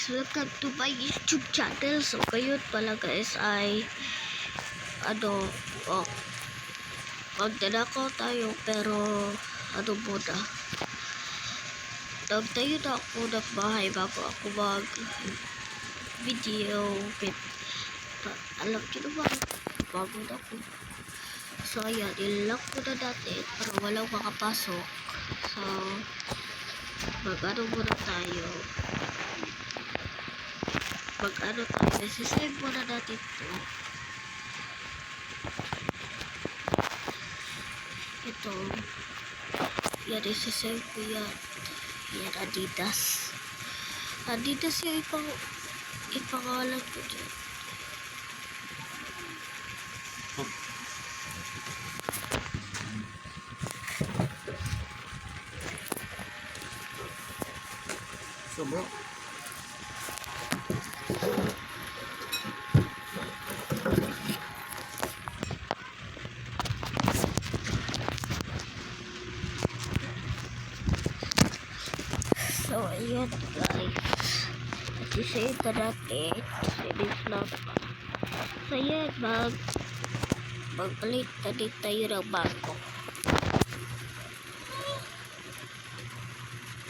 guys, welcome to my YouTube channel. So ngayon pala guys ay oh, magdanakaw tayo pero muna, nagtayo na ako ng bahay bago ako mag video. Alam nyo naman, bago na ako. So ayan, nilock ko na natin para walang makapasok. So muna tayo. Sisave muna natin to. Ito. Yan, sisave ko yan. Yan, Adidas. Adidas yung ipangalan ko dyan. So bro, so ayan guys, sisave na natin. Finish lang. So ayan, magpalit na din tayo ng bangko.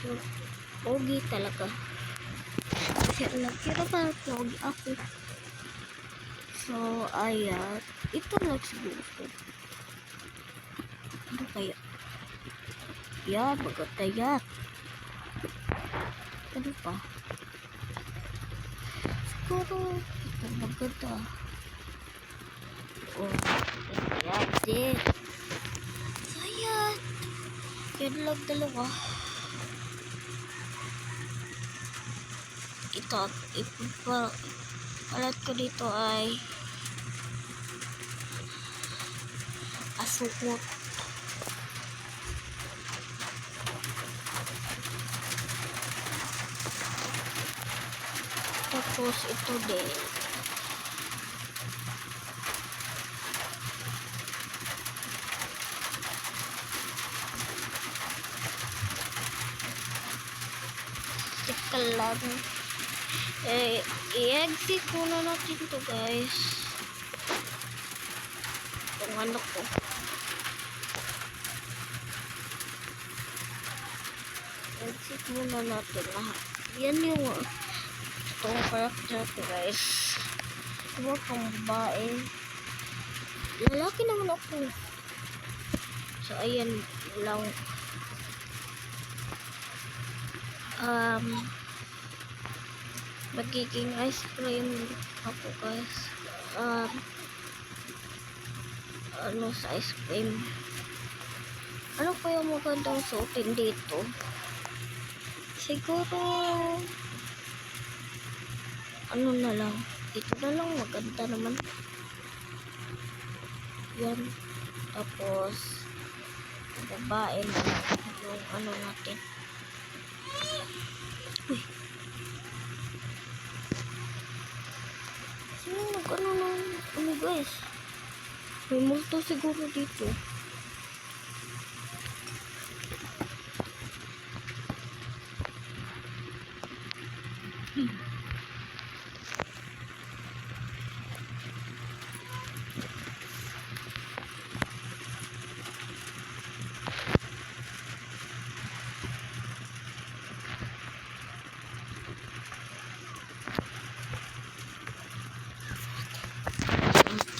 So, pogi talaga. Kasi alam ko naman, pogi ako. So ayan, ito lang siguro. Ano kaya? Yan, maganda yan. Ano pa? Siguro, ito maganda. Oh, yan din. So ayan, yan lang dalawa. Ito, palat ko dito ay asukot. Tapos ito din. Teka lang. I-exit muna natin to guys. Itong ano ko. Exit muna natin lahat. Yan yung itong character ko guys. Diba kung babae. Lalaki naman ako. So ayan lang. Magiging ice cream ako guys. Ano sa ice cream? Ano pa yung magandang suotin dito? Siguro ano na lang. Ito na lang, maganda naman. Yan. Tapos babae na yung ano natin. Uy. Sino nag-ano na ano guys? May multo siguro dito.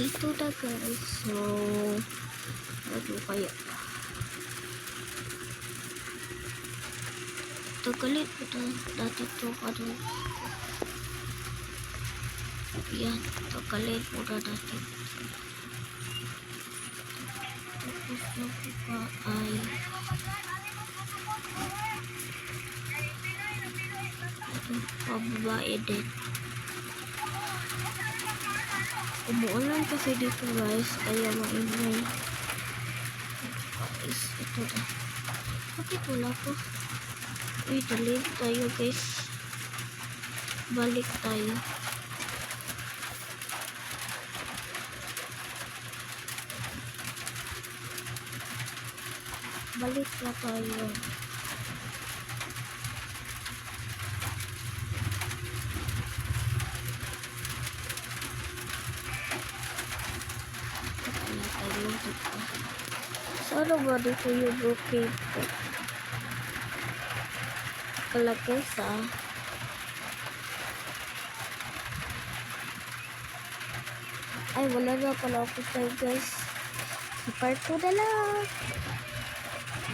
Dito na guys. So ano kaya? Tagalit po natin ito ano. Yan, tagalit po na natin. Tapos yung pa ay ito pababae din. Umuulan kasi dito guys, kaya maingay. Guys, ito na. Bakit wala po? Uy, delete tayo guys. Balik tayo. Balik na tayo. dito. Sana ba dito yung brocade ko? Kalaki sa... Ay, wala na pala ako tayo guys. Sa part 2 na lang.